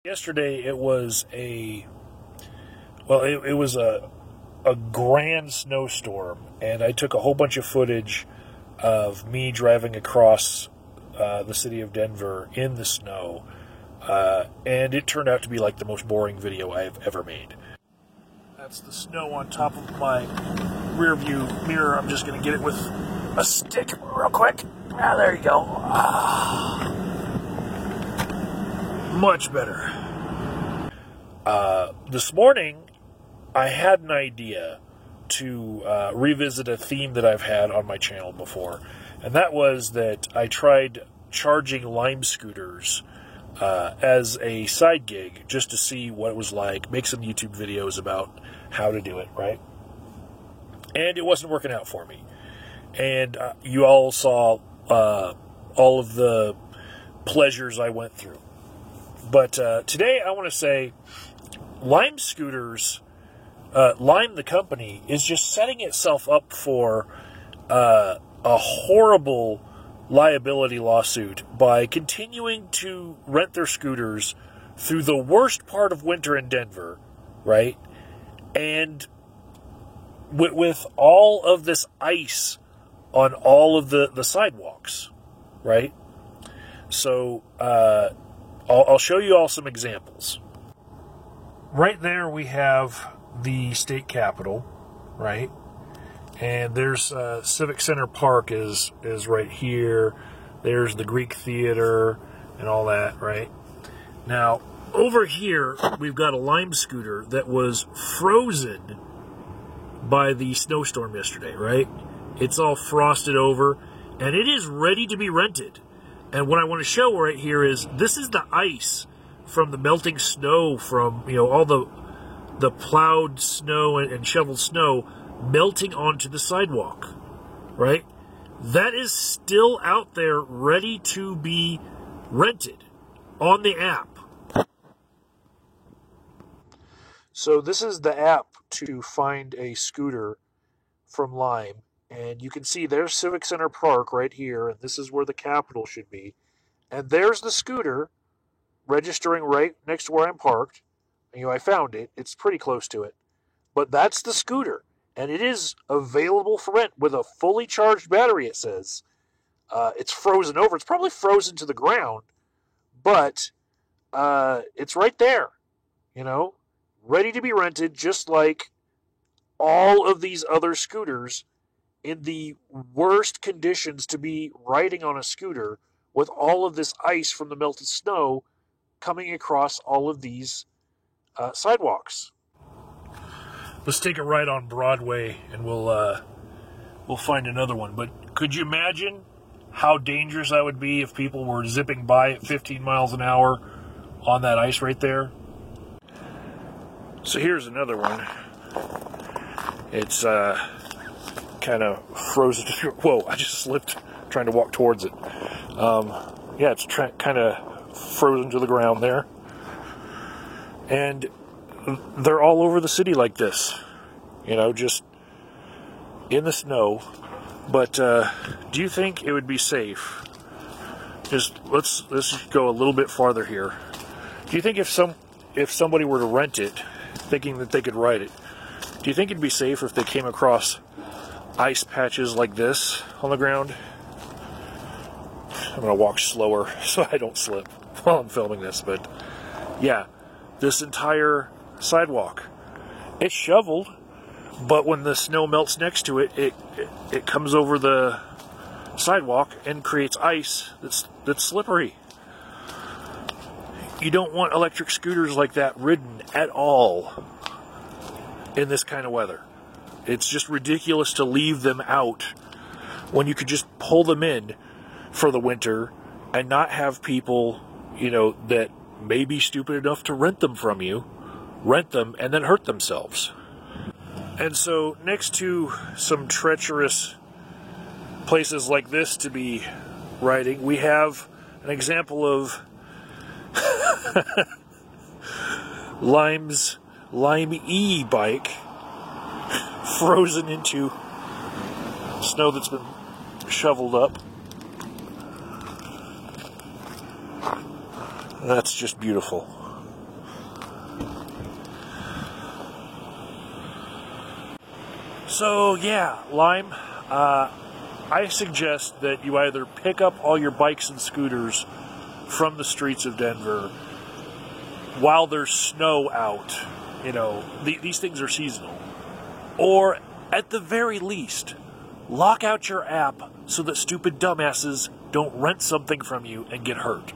Yesterday it was it was a grand snowstorm, and I took a whole bunch of footage of me driving across the city of Denver in the snow, and it turned out to be like the most boring video I've ever made. That's the snow on top of my rear view mirror. I'm just going to get it with a stick real quick. Ah, there you go. Much better. This morning, I had an idea to revisit a theme that I've had on my channel before, and that was that I tried charging Lime scooters as a side gig just to see what it was like, make some YouTube videos about how to do it, right? And it wasn't working out for me. And you all saw all of the pleasures I went through. But today I want to say Lime scooters, Lime the company, is just setting itself up for a horrible liability lawsuit by continuing to rent their scooters through the worst part of winter in Denver, right? And with all of this ice on all of the sidewalks, right? So I'll show you all some examples. Right there we have the state capitol, right? And there's Civic Center Park is right here. There's the Greek Theater and all that, right? Now, over here, we've got a Lime scooter that was frozen by the snowstorm yesterday, right? It's all frosted over, and it is ready to be rented. And what I want to show right here is this is the ice from the melting snow from, all the plowed snow and shoveled snow melting onto the sidewalk, right? That is still out there ready to be rented on the app. So this is the app to find a scooter from Lime. And you can see there's Civic Center Park right here, and this is where the Capitol should be. And there's the scooter registering right next to where I'm parked. I found it. It's pretty close to it. But that's the scooter, and it is available for rent with a fully charged battery, it says. It's frozen over. It's probably frozen to the ground, but it's right there, ready to be rented, just like all of these other scooters in the worst conditions to be riding on a scooter with all of this ice from the melted snow coming across all of these sidewalks. Let's take a ride on Broadway, and we'll find another one. But could you imagine how dangerous that would be if people were zipping by at 15 miles an hour on that ice right there? So here's another one. It's kind of frozen. Whoa, I just slipped trying to walk towards it. Yeah, it's kind of frozen to the ground there. And they're all over the city like this, just in the snow. But do you think it would be safe? Let's go a little bit farther here. Do you think if somebody were to rent it, thinking that they could ride it, do you think it'd be safe if they came across ice patches like this on the ground? I'm going to walk slower so I don't slip while I'm filming this, but yeah, this entire sidewalk, it's shoveled, but when the snow melts next to it, it comes over the sidewalk and creates ice that's slippery. You don't want electric scooters like that ridden at all in this kind of weather. It's just ridiculous to leave them out when you could just pull them in for the winter and not have people, that may be stupid enough to rent them from you, rent them and then hurt themselves. And so next to some treacherous places like this to be riding, we have an example of Lime's Lime e-bike frozen into snow that's been shoveled up. That's just beautiful. So yeah, Lime, I suggest that you either pick up all your bikes and scooters from the streets of Denver while there's snow out. You know, these things are seasonal. Or, at the very least, lock out your app so that stupid dumbasses don't rent something from you and get hurt.